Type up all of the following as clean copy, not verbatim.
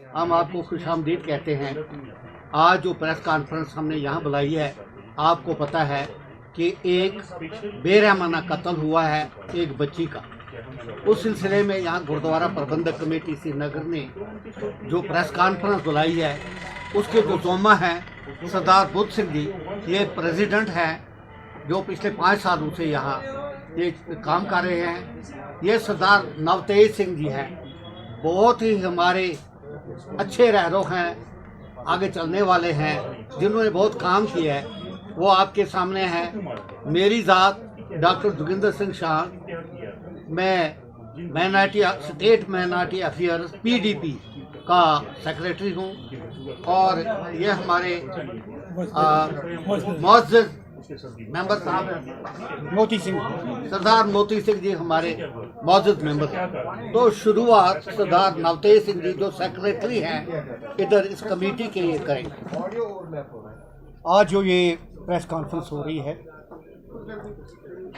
हम आपको खुशामदीद कहते हैं। आज जो प्रेस कॉन्फ्रेंस हमने यहाँ बुलाई है, आपको पता है कि एक बेरहमाना कत्ल हुआ है एक बच्ची का। उस सिलसिले में यहाँ गुरुद्वारा प्रबंधक कमेटी श्रीनगर ने जो प्रेस कॉन्फ्रेंस बुलाई है, उसके जो जोमा हैं सरदार बुद्ध सिंह जी, ये प्रेसिडेंट हैं जो पिछले 5 सालों से यहाँ ये काम कर रहे हैं। ये सरदार नवतेज सिंह जी हैं, बहुत ही हमारे अच्छे रहरो हैं, आगे चलने वाले हैं, जिन्होंने बहुत काम किया है, वो आपके सामने हैं। मेरी ज़ात डॉक्टर जोगिंदर सिंह शाह, मैं स्टेट माइनॉरिटी अफेयर्स PDP का सेक्रेटरी हूँ। और ये हमारे मौजूद मेंबर साहब हैं मोती सिंह, सरदार मोती सिंह जी हमारे मौजूद मेंबर हैं। तो शुरुआत सरदार नवतेज सिंह जी जो सेक्रेटरी हैं इधर इस कमेटी के लिए करेंगे। आज जो ये प्रेस कॉन्फ्रेंस हो रही है,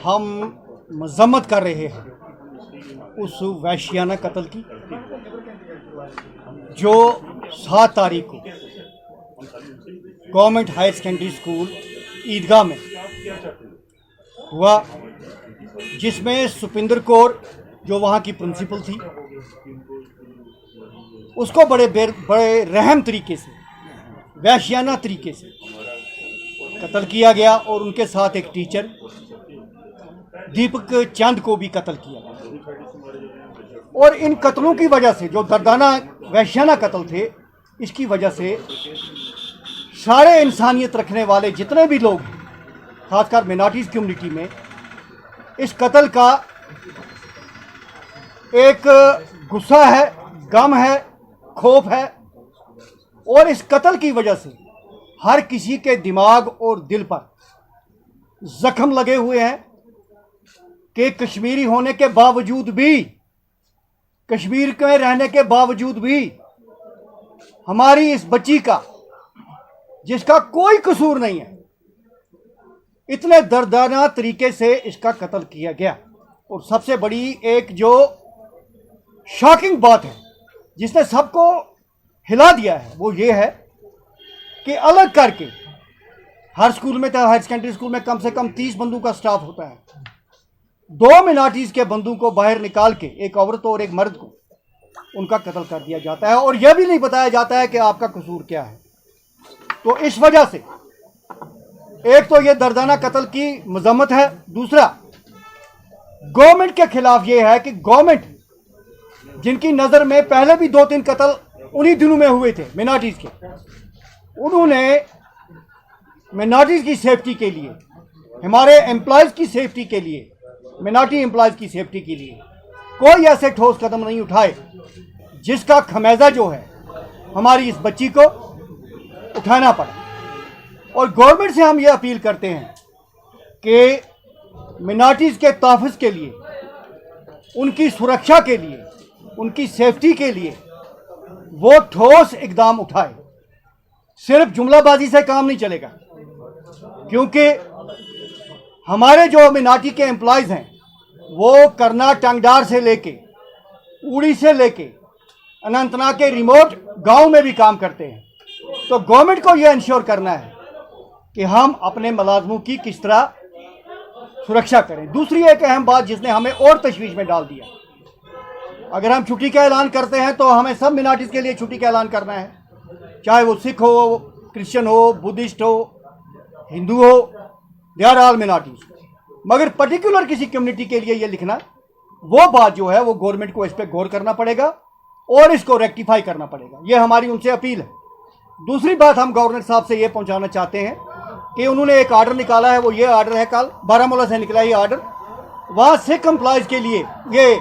हम मजम्मत कर रहे हैं उस वहशियाना कत्ल की जो 7 तारीख को गवर्नमेंट हायर सेकेंडरी स्कूल ईदगाह में हुआ, जिसमें सुपिंदर कौर जो वहाँ की प्रिंसिपल थी, उसको बड़े रहम तरीके से, वहशियाना तरीके से कत्ल किया गया। और उनके साथ एक टीचर दीपक चंद को भी कत्ल किया गया। और इन कत्लों की वजह से, जो दर्दाना वहशियाना कत्ल थे, इसकी वजह से सारे इंसानियत रखने वाले जितने भी लोग हैं, खासकर मिनॉरिटीज़ कम्युनिटी में, इस कत्ल का एक गुस्सा है, गम है, खौफ है। और इस कत्ल की वजह से हर किसी के दिमाग और दिल पर जख्म लगे हुए हैं कि कश्मीरी होने के बावजूद भी, कश्मीर में रहने के बावजूद भी, हमारी इस बच्ची का, जिसका कोई कसूर नहीं है, इतने दर्दनाक तरीके से इसका कत्ल किया गया। और सबसे बड़ी एक जो शॉकिंग बात है जिसने सबको हिला दिया है, वो ये है कि अलग करके हर स्कूल में, हायर सेकेंडरी स्कूल में कम से कम 30 बंदूक का स्टाफ होता है, 2 मिनॉरिटीज़ के बंदूक को बाहर निकाल के एक औरत और एक मर्द को उनका कत्ल कर दिया जाता है। और यह भी नहीं बताया जाता है कि आपका कसूर क्या है। तो इस वजह से एक तो ये दर्दाना कत्ल की मजम्मत है, दूसरा गवर्नमेंट के खिलाफ ये है कि गवर्नमेंट, जिनकी नज़र में पहले भी 2-3 कत्ल उन्हीं दिनों में हुए थे मिनॉरिटीज़ के, उन्होंने मिनॉरिटीज़ की सेफ्टी के लिए, हमारे एम्प्लॉयज़ की सेफ्टी के लिए, मिनॉरिटी एम्प्लॉयज़ की सेफ्टी के लिए कोई ऐसे ठोस कदम नहीं उठाए जिसका खमेजा जो है हमारी इस बच्ची को उठाना पड़ा। और गवर्नमेंट से हम ये अपील करते हैं कि मिनॉरिटीज़ के तहफ़्फ़ुज़ के लिए, उनकी सुरक्षा के लिए, उनकी सेफ्टी के लिए वो ठोस इकदाम उठाए। सिर्फ जुमलाबाजी से काम नहीं चलेगा, क्योंकि हमारे जो मिनॉरिटी के एम्प्लॉयज़ हैं वो करना टंगडार से लेके, उड़ी से लेके, अनंतनाग के रिमोट गांव में भी काम करते हैं। तो गवर्नमेंट को यह इंश्योर करना है कि हम अपने मुलाजमों की किस तरह सुरक्षा करें। दूसरी एक अहम बात जिसने हमें और तशवीश में डाल दिया, अगर हम छुट्टी का ऐलान करते हैं तो हमें सब मिनॉरिटीज़ के लिए छुट्टी का ऐलान करना है, चाहे वो सिख हो, क्रिश्चियन हो, बुद्धिस्ट हो, हिंदू हो, दे आर ऑल मिनॉरिटीज़। मगर पर्टिकुलर किसी कम्युनिटी के लिए ये लिखना, वो बात जो है वो गवर्नमेंट को इस पर गौर करना पड़ेगा और इसको रेक्टिफाई करना पड़ेगा। ये हमारी उनसे अपील है। दूसरी बात हम गवर्नर साहब से ये पहुंचाना चाहते हैं कि उन्होंने एक आर्डर निकाला है, वो ये आर्डर है, कल बारामूला से निकला ये आर्डर, वहाँ सिख एम्प्लॉयज़ के लिए, ये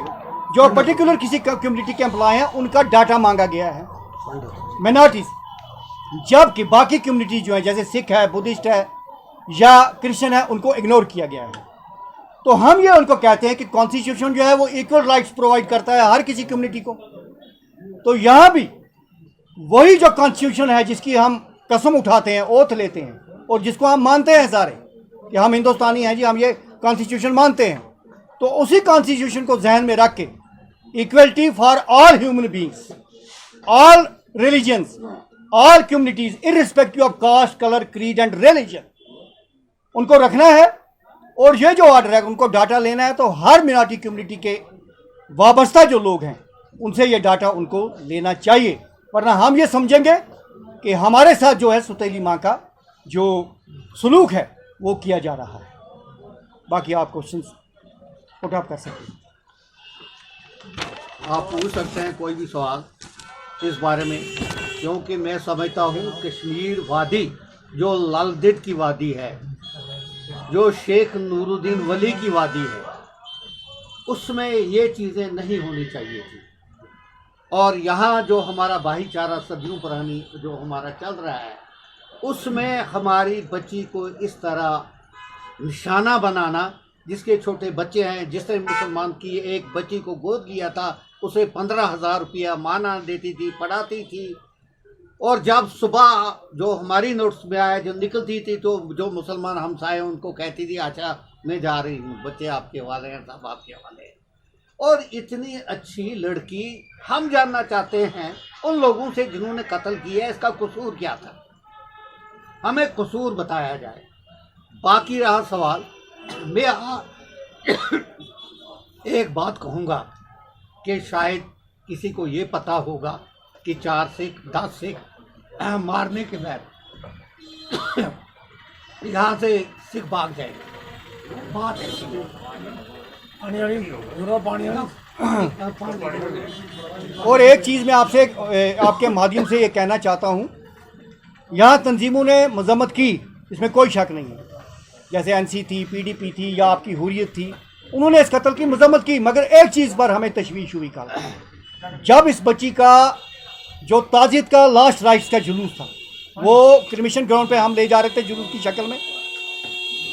जो पर्टिकुलर किसी कम्युनिटी के एम्प्लॉय हैं, उनका डाटा मांगा गया है मिनॉरिटीज़, जबकि बाकी कम्युनिटी जो है जैसे सिख है, बुद्धिस्ट है या क्रिश्चियन है, उनको इग्नोर किया गया है। तो हम ये उनको कहते हैं कि कॉन्स्टिट्यूशन जो है वो इक्वल राइट्स प्रोवाइड करता है हर किसी कम्युनिटी को। तो यहाँ भी वही जो कॉन्स्टिट्यूशन है जिसकी हम कसम उठाते हैं, ओथ लेते हैं, और जिसको हम मानते हैं सारे कि हम हिंदुस्तानी हैं जी, हम ये कॉन्स्टिट्यूशन मानते हैं, तो उसी कॉन्स्टिट्यूशन को जहन में रख के equality for all human beings, all religions, all communities, irrespective of caste, color, creed and religion, उनको रखना है। और ये जो ऑर्डर है उनको डाटा लेना है, तो हर मिnority कम्युनिटी के वाबस्ता जो लोग हैं उनसे ये डाटा उनको लेना चाहिए, वरना हम ये समझेंगे कि हमारे साथ जो है सुतीली माँ का जो सलूक है वो किया जा रहा है। बाकी आप क्वेश्चन पुट अप कर सकते हैं, आप पूछ सकते हैं कोई भी सवाल इस बारे में, क्योंकि मैं समझता हूँ कश्मीर वादी जो लालदेद की वादी है, जो शेख नूरुद्दीन वली की वादी है, उसमें ये चीज़ें नहीं होनी चाहिए थी। और यहाँ जो हमारा भाईचारा सदियों पुरानी जो हमारा चल रहा है, उसमें हमारी बच्ची को इस तरह निशाना बनाना, जिसके छोटे बच्चे हैं, जिसने मुसलमान की एक बच्ची को गोद लिया था, उसे 15,000 रुपया माना देती थी, पढ़ाती थी, और जब सुबह जो हमारी नोट्स में आया जो निकलती थी तो जो मुसलमान हमसाए उनको कहती थी अच्छा मैं जा रही हूँ, बच्चे आपके वाले हैं, सब आपके वाले हैं। और इतनी अच्छी लड़की, हम जानना चाहते हैं उन लोगों से जिन्होंने कत्ल किया, इसका कसूर क्या था, हमें कसूर बताया जाए। बाकी रहा सवाल, मैं एक बात कहूँगा कि शायद किसी को ये पता होगा कि 4 सिख 10 सिख मारने के बाद यहाँ से सिख भाग जाएंगे, बात ऐसी है। और एक चीज़ मैं आपसे आपके माध्यम से ये कहना चाहता हूँ, यहाँ तंजीमों ने मजम्मत की, इसमें कोई शक नहीं है, जैसे एनसी थी, पीडीपी थी या आपकी हुर्रियत थी, उन्होंने इस कत्ल की मजम्मत की। मगर एक चीज़ पर हमें तशवीश हुई कल, जब इस बच्ची का जो ताजियत का लास्ट राइट्स का जुलूस था, वो क्रिमिशन ग्राउंड पे हम ले जा रहे थे जुलूस की शक्ल में,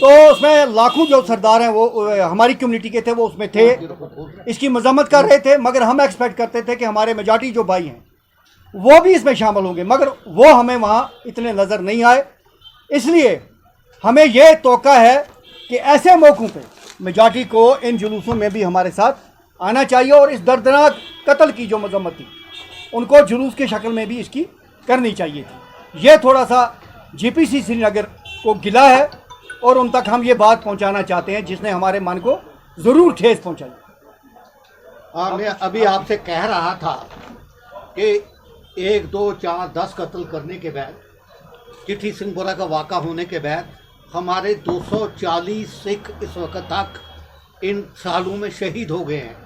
तो उसमें लाखों जो सरदार हैं वो हमारी कम्युनिटी के थे, वो उसमें थे, इसकी मजम्मत कर रहे थे। मगर हम एक्सपेक्ट करते थे कि हमारे मेजॉरिटी जो भाई हैं वो भी इसमें शामिल होंगे, मगर वो हमें वहाँ इतने नज़र नहीं आए। इसलिए हमें ये तोक़ा है कि ऐसे मौक़ों पे मेजॉरिटी को इन जुलूसों में भी हमारे साथ आना चाहिए, और इस दर्दनाक कत्ल की जो मजम्मत थी उनको जुलूस की शक्ल में भी इसकी करनी चाहिए थी। ये थोड़ा सा जीपीसी श्रीनगर को गिला है और उन तक हम ये बात पहुंचाना चाहते हैं जिसने हमारे मन को ज़रूर ठेस पहुंचाई। मैं अभी आपसे कह रहा था कि 1 2 4 10 कत्ल करने के बाद, चिट्ठी सिंहपुरा का वाक़ा होने के बाद हमारे 240 सिख इस वक्त तक इन सालों में शहीद हो गए हैं।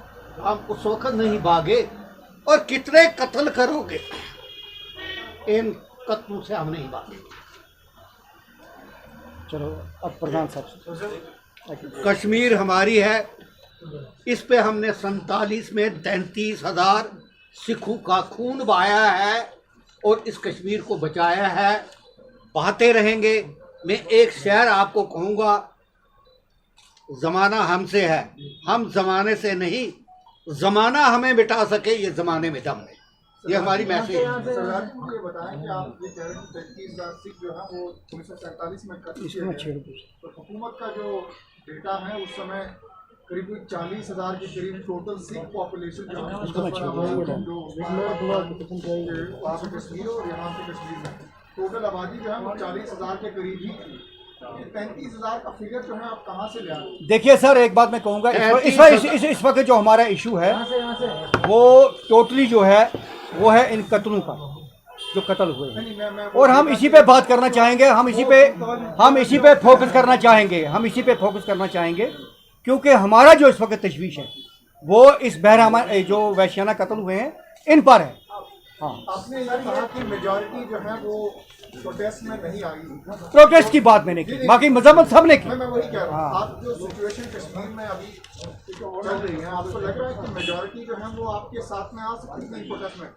हम उस वक्त नहीं भागे, और कितने कत्ल करोगे, इन कत्लों से हम नहीं भागे। चलो अब प्रधान साहब, कश्मीर हमारी है, इस पे हमने 47 में 33,000 सिखों का खून बहाया है और इस कश्मीर को बचाया है, बहाते रहेंगे। मैं एक शहर आपको कहूँगा, ज़माना हमसे है, हम ज़माने से नहीं, ज़माना हमें मिटा सके ये ज़माने में दम है, ये हमारी मैसेज है। सरदार ये बताएं कि आप ये कह रहे हैं 33,000 सिख जो है वो 1947 में कत्ल किए गए, तो हुकूमत का जो डेटा है उस समय करीब 40,000 के करीब टोटल सिख पॉपुलेशन जो है वहाँ पे कश्मीर और यहाँ पे कश्मीर में टोटल आबादी जो है वो 40,000 के करीब ही थी। 35,000 का फिगर जो है आप कहाँ से ले आए? देखिए सर, एक बात मैं कहूँगा, इस वक्त जो हमारा इशू है वो टोटली जो है वो है इन कत्लों का, जो कत्ल हुए हैं, और हम इसी पे बात करना चाहेंगे, हम इसी पे फोकस करना चाहेंगे, क्योंकि हमारा जो इस वक्त तशवीश है वो इस बहरामा जो वैश्याना कत्ल हुए हैं इन पर है। हाँ, आपने ये कहा कि मेजॉरिटी जो है वो प्रोटेस्ट में नहीं आई, प्रोटेस्ट की बात मैंने की, बाकी मजम्मत सब ने की। मैं वही कह रहा हूँ, आप जो सिचुएशन कश्मीर में अभी चल रही है, आपको लग रहा है कि मेजॉरिटी जो है वो आपके साथ में आ सकती है प्रोटेस्ट में?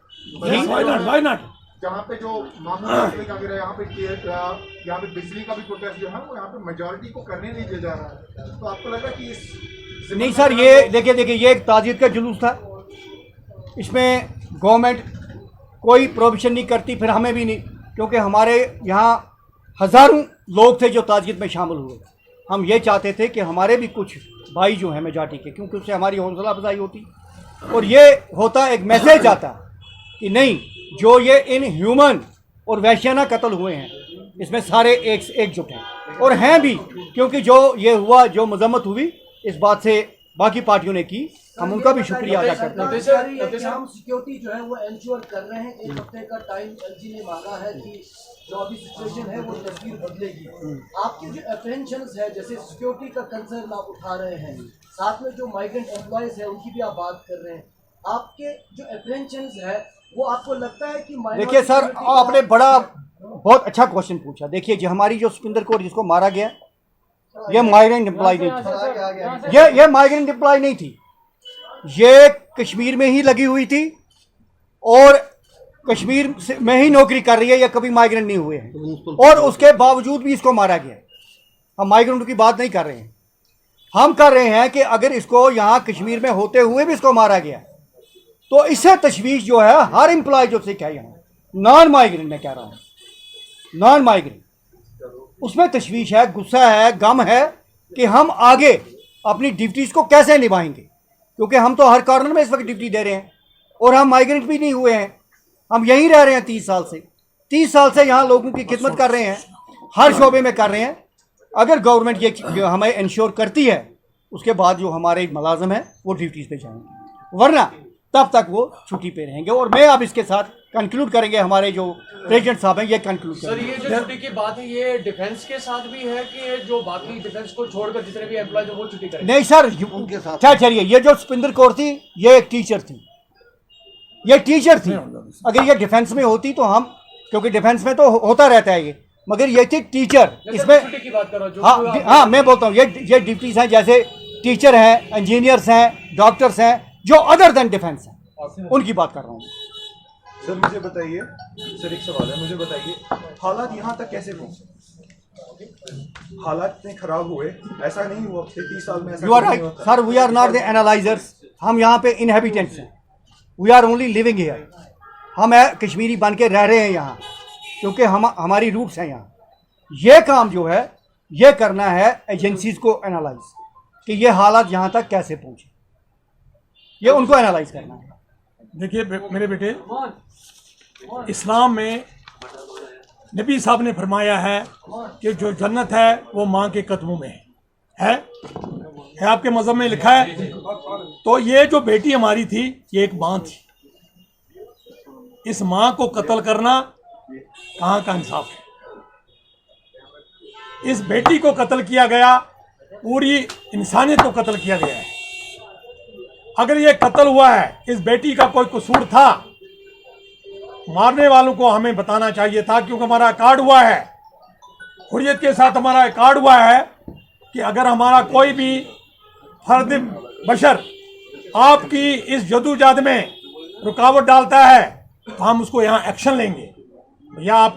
Why not? जहाँ पे जो मामूली अगर यहाँ पे बिजली का भी प्रोटेस्ट जो है वो यहाँ पे मेजॉरिटी को करने नहीं दिया जा रहा है, तो आपको लगा कि इस नहीं सर, ये देखिए ये एक ताजियत का जुलूस था, इसमें गवर्नमेंट कोई प्रोविजन नहीं करती, फिर हमें भी नहीं, क्योंकि हमारे यहाँ हज़ारों लोग थे जो ताजियत में शामिल हुए। हम ये चाहते थे कि हमारे भी कुछ भाई जो हैं मेजॉरिटी के, क्योंकि उससे हमारी हौसला अफजाई होती और ये होता, एक मैसेज आता कि नहीं, जो ये इनह्यूमन और वैश्याना कत्ल हुए हैं, इसमें सारे एकजुट हैं और हैं भी, क्योंकि जो ये हुआ, जो मजम्मत हुई इस बात से बाकी पार्टियों ने की, हम उनका भी शुक्रिया अदा करते हैं। हम सिक्योरिटी जो है वो एंश्योर कर रहे हैं। 1 हफ्ते का टाइम एलजी ने मांगा है कि जो अभी सिचुएशन है वो तस्वीर बदलेगी। आपके जो अप्रहेंशंस है, जैसे सिक्योरिटी का कंसर्न आप उठा रहे हैं, साथ में जो माइग्रेंट एम्प्लॉयज है उनकी भी आप बात कर रहे हैं, आपके जो अप्रहेंशंस है वो आपको लगता है कि देखिए सर, आपने बहुत अच्छा क्वेश्चन पूछा। देखिए जो हमारी जो सुपिंदर कौर जिसको मारा गया, ये माइग्रेंट एम्प्लॉय नहीं थी, ये माइग्रेंट एम्प्लॉय नहीं थी, ये कश्मीर में ही लगी हुई थी और कश्मीर में ही नौकरी कर रही है, ये कभी माइग्रेंट नहीं हुए हैं और उसके बावजूद भी इसको मारा गया। हम माइग्रेंट की बात नहीं कर रहे हैं, हम कर रहे हैं कि अगर इसको यहाँ कश्मीर में होते हुए भी इसको मारा गया तो इससे तशवीश जो है हर एम्प्लॉय जो सिख है यहाँ, नॉन माइग्रेंट मैं कह रहा हूँ, नॉन माइग्रेंट, उसमें तशवीश है, गुस्सा है, गम है कि हम आगे अपनी ड्यूटीज़ को कैसे निभाएंगे, क्योंकि हम तो हर कॉर्नर में इस वक्त ड्यूटी दे रहे हैं और हम माइग्रेंट भी नहीं हुए हैं, हम यहीं रह रहे हैं 30 साल से यहाँ लोगों की खिदमत कर रहे हैं, हर शोबे में कर रहे हैं। अगर गवर्नमेंट ये हमें इंश्योर करती है, उसके बाद जो हमारे मुलाजिम हैं वो ड्यूटीज़ पे जाएंगे, वरना तब तक वो छुट्टी पे रहेंगे। और मैं अब इसके साथ कंक्लूड करेंगे, हमारे जो प्रेसिडेंट साहब हैं ये कंक्लूड सर, करेंगे। ये जो छुट्टी की बात है ये डिफेंस के साथ भी है कि जो बाकी डिफेंस को छोड़कर जितने भी एम्प्लॉय है वो छुट्टी करें? नहीं सर, उनके साथ क्या चलिए, ये जो सुपिंदर कौर थी ये एक टीचर थी, ये टीचर थी। अगर ये डिफेंस में होती तो हम, क्योंकि डिफेंस में तो होता रहता है ये, मगर ये थी टीचर। इसमें छुट्टी की बात कर रहा हूं, जो हाँ हाँ मैं बोलता हूँ, ये ड्यूटीज हैं, जैसे टीचर हैं, इंजीनियर्स हैं, डॉक्टर्स हैं, जो अदर देन डिफेंस हैं, उनकी बात कर रहा हूँ। सर मुझे बताइए, सर एक सवाल है, मुझे बताइए हालात यहाँ तक कैसे पहुँचे? हालात इतने खराब हुए, ऐसा नहीं हुआ 30 साल में, ऐसा यू आर नहीं राइट होता। Sir, we are not the analyzers, हम यहाँ पे इनहेबिटेंट्स हैं, we are only living here, हम कश्मीरी बन के रह रहे हैं यहाँ, क्योंकि हमारी रूट्स हैं यहाँ। ये काम जो है ये करना है एजेंसीज को एनालाइज, कि ये हालात यहाँ तक कैसे पहुँचे, ये उनको एनालाइज करना है। देखिए मेरे बेटे, इस्लाम में नबी साहब ने फरमाया है कि जो जन्नत है वो माँ के कदमों में है आपके मज़हब में लिखा है। तो ये जो बेटी हमारी थी ये एक माँ थी, इस माँ को कत्ल करना कहाँ का इंसाफ है? इस बेटी को कत्ल किया गया, पूरी इंसानियत को कत्ल किया गया है। अगर ये कत्ल हुआ है, इस बेटी का कोई कसूर था, मारने वालों को हमें बताना चाहिए था, क्योंकि हमारा कार्ड हुआ है, हुर्रियत के साथ हमारा कार्ड हुआ है कि अगर हमारा कोई भी फर्द बशर आपकी इस जदोजहद में रुकावट डालता है तो हम उसको यहाँ एक्शन लेंगे। या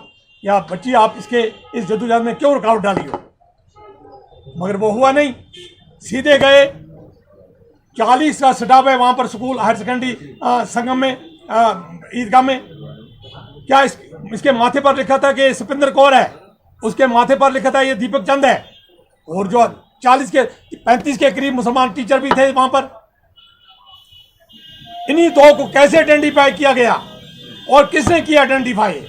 बच्ची आप इसके इस जदोजहद में क्यों रुकावट डाली हो? मगर वो हुआ नहीं, सीधे गए 40 का स्टाफ है वहाँ पर, स्कूल हायर सेकेंडरी संगम में, ईदगाह में। क्या इसके माथे पर लिखा था कि सुपिंदर कौर है, उसके माथे पर लिखा था ये दीपक चंद है, और जो 35 के करीब मुसलमान टीचर भी थे वहाँ पर। इन्हीं दो को कैसे आइडेंटिफाई किया गया और किसने किया आइडेंटिफाई?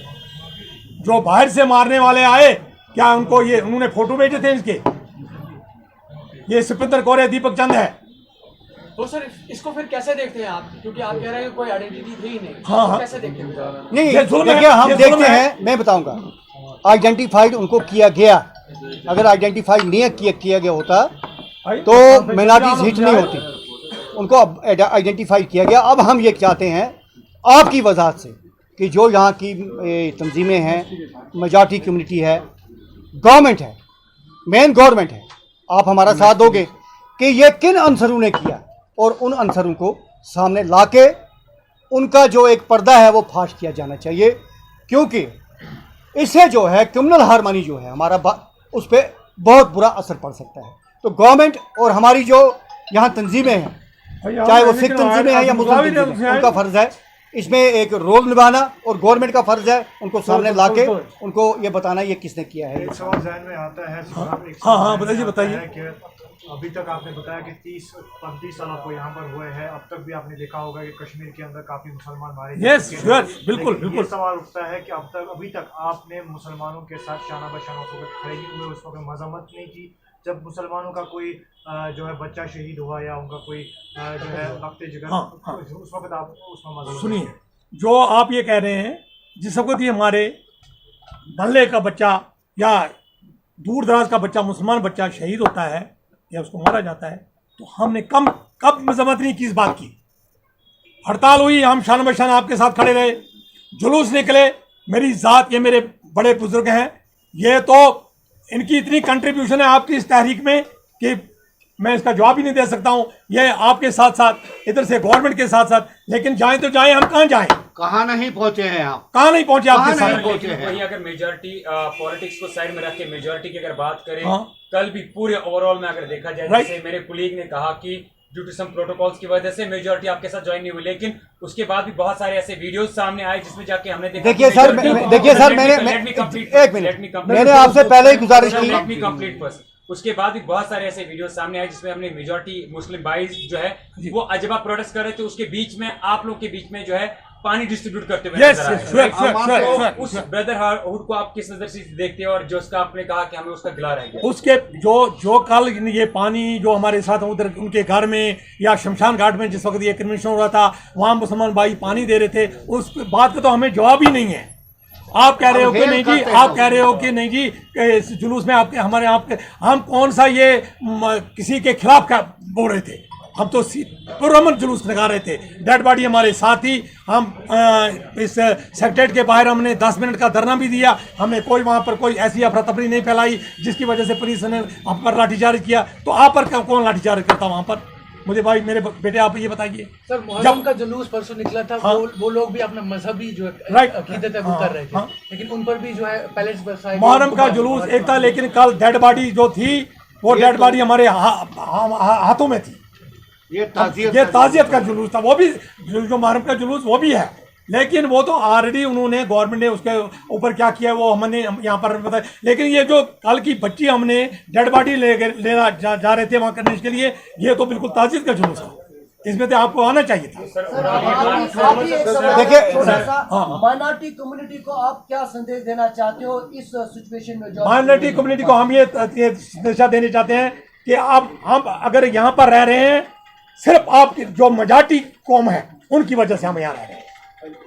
जो बाहर से मारने वाले आए, क्या उनको ये उन्होंने फोटो भेजे थे इसके, ये सुपिंदर कौर है, दीपक चंद है? तो सर इसको फिर कैसे देखते हैं आप, क्योंकि आप कह रहे हैं कि कोई आइडेंटिटी थी ही नहीं, हाँ, हाँ। कैसे देखते हैं? नहीं ये जुल्म है, देखिए, हम ये जुल्म देखते है। हैं, मैं बताऊंगा, आइडेंटिफाइड उनको किया गया। अगर आइडेंटिफाई नहीं किया गया होता तो माइनॉरिटीज हिट नहीं होती, उनको आइडेंटिफाई किया गया। अब हम ये चाहते हैं आपकी वजह से कि जो यहाँ की तंजीमें हैं, मेजॉरिटी कम्युनिटी है, गवर्नमेंट है, मेन गवर्नमेंट है, आप हमारा साथ दोगे कि ये किन अंसरों ने किया, और उन अंसरों को सामने लाके उनका जो एक पर्दा है वो फाश किया जाना चाहिए, क्योंकि इससे जो है क्रिमिनल हार्मनी जो है हमारा उस पर बहुत बुरा असर पड़ सकता है। तो गवर्नमेंट और हमारी जो यहाँ तंजीमें हैं, चाहे वो सिख तंजीमें हैं या मुस्लिम तंजीमें, उनका फ़र्ज़ है इसमें एक रोल निभाना, और गवर्नमेंट का फ़र्ज़ है उनको सामने लाके उनको ये बताना ये किसने किया है। एक सवाल ज़हन में आता है, हाँ, बताइए। कि अभी तक आपने बताया कि 30-35 साल आपको यहाँ पर हुए हैं, अब तक भी आपने देखा होगा कि कश्मीर के अंदर काफी मुसलमान मारे Yes, जा चुके sure, हैं। बिल्कुल, लेकिन बिल्कुल। ये सवाल उठता है कि अभी तक आपने मुसलमानों के साथ शाना बशाना उस वक्त खड़े नहीं हुए, उस वक्त मजम्मत नहीं की जब मुसलमानों का कोई जो है बच्चा शहीद हुआ या उनका कोई जो है वक्त जिगर, हाँ। उस वक्त आप उसमें मजम्मत सुनिए, जो आप ये कह रहे हैं, जिस वक्त ये हमारे मोहल्ले का बच्चा या दूर दराज का बच्चा, मुसलमान बच्चा शहीद होता है या उसको मारा जाता है, तो हमने कब मजम्मत नहीं की इस बात की। हड़ताल हुई, हम शान बशान आपके साथ खड़े रहे, जुलूस निकले, मेरी ज़ात, ये मेरे बड़े बुजुर्ग हैं, ये तो इनकी इतनी कंट्रीब्यूशन है आपकी इस तहरीक में कि मैं इसका जवाब ही नहीं दे सकता हूँ। ये आपके साथ साथ इधर से गवर्नमेंट के साथ साथ, लेकिन जाएं तो जाएं, हम कहाँ जाएं? कहाँ नहीं पहुंचे हैं आप? कहाँ नहीं पहुंचे आपके कहाँ नहीं साथ? पहुंचे लेकिन हैं? वहीं अगर मेजॉरिटी पॉलिटिक्स को साइड में रख के मेजॉरिटी की अगर बात करें, हाँ। कल भी पूरे ओवरऑल में अगर देखा जाए, Right. जैसे मेरे कुलीग ने कहा कि ड्यू टू सम प्रोटोकॉल्स की वजह से मेजॉरिटी आपके साथ ज्वाइन नहीं हुई, लेकिन उसके बाद भी बहुत सारे ऐसे वीडियोस सामने आए जिसमें जाके हमने देखा। देखिए सर, एक मिनट, मैंने आपसे पहले ही गुजारिश की। Let me complete first. उसके बाद भी बहुत सारे ऐसे वीडियो सामने आए जिसमें हमने मेजॉरिटी मुस्लिम भाई जो है वो अजबा प्रोटेस्ट कर रहे थे, उसके बीच में आप लोग के बीच में जो है पानी डिस्ट्रीब्यूट करते हुए Yes, नजर आए। yes, sure, Right? sure, तो sure, उस ब्रदरहुड को आप किस नजर से देखते हैं, और जो उसका आपने कहा कि हमें उसका गिला रह गया। उसके जो कल ये पानी जो हमारे साथ उधर उनके घर में या शमशान घाट में जिस वक्त ये कन्वेंशन हो रहा था, वहाँ मुसलमान भाई पानी दे रहे थे, उस बात का तो हमें जवाब ही नहीं है। आप कह रहे हो कि नहीं जी, आप कह रहे हो कि नहीं जी, इस जुलूस में आपके हमारे आपके हम कौन सा ये किसी के खिलाफ क्या बोल रहे थे? हम तो पुरअमन जुलूस निकाल रहे थे, डेड बॉडी हमारे साथ ही। हम इस सेक्रेटरीट के बाहर हमने 10 मिनट का धरना भी दिया, हमने कोई वहाँ पर कोई ऐसी अफरा तफरी नहीं फैलाई जिसकी वजह से पुलिस ने हम पर लाठीचार्ज किया। तो आप पर कौन लाठीचार्ज करता वहाँ पर? मुझे भाई, मेरे बेटे, आप ये बताइए। सर, मुहर्रम का जुलूस परसों निकला था, हाँ। वो लोग भी अपना मजहबी जो Right. अकीदत है वो हाँ, कर रहे थे, हाँ। लेकिन उन पर भी जो है पैलेस बरसाए। मुहर्रम का जुलूस एक था, लेकिन कल डेड बॉडी जो थी वो डेड बॉडी हमारे हाथों में थी। ये ताजियत का जुलूस था, वो भी जो मुहर्रम का जुलूस वो भी है, लेकिन वो तो ऑलरेडी उन्होंने गवर्नमेंट ने उसके ऊपर क्या किया वो हमने यहाँ पर बताया। लेकिन ये जो कल की बच्ची हमने डेड बॉडी लेना जा रहे थे वहाँ करने के लिए, ये तो बिल्कुल ताजियत का जुलूस था, इसमें तो आपको आना चाहिए था। माइनॉरिटी कम्युनिटी को आप क्या संदेश देना चाहते हो इस सिचुएशन में? माइनॉरिटी कम्युनिटी को हम ये दिशा देना चाहते हैं कि आप हम अगर यहाँ पर रह रहे हैं, सिर्फ आप जो मेजॉरिटी कौम है उनकी वजह से हम यहाँ रह रहे हैं।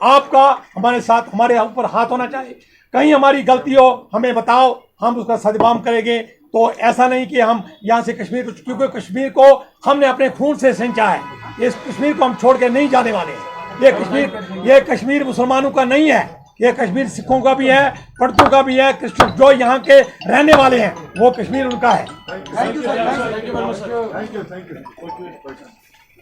आपका हमारे साथ, हमारे ऊपर हाथ होना चाहिए। कहीं हमारी गलती हो हमें बताओ, हम उसका सद्भाव करेंगे। तो ऐसा नहीं कि हम यहाँ से कश्मीर को, क्योंकि कश्मीर को हमने अपने खून से सिंचा है, इस कश्मीर को हम छोड़ के नहीं जाने वाले हैं। ये कश्मीर मुसलमानों का नहीं है, ये कश्मीर सिखों का भी है, पड़तों का भी है, जो यहाँ के रहने वाले हैं वो कश्मीर उनका है। Thank you.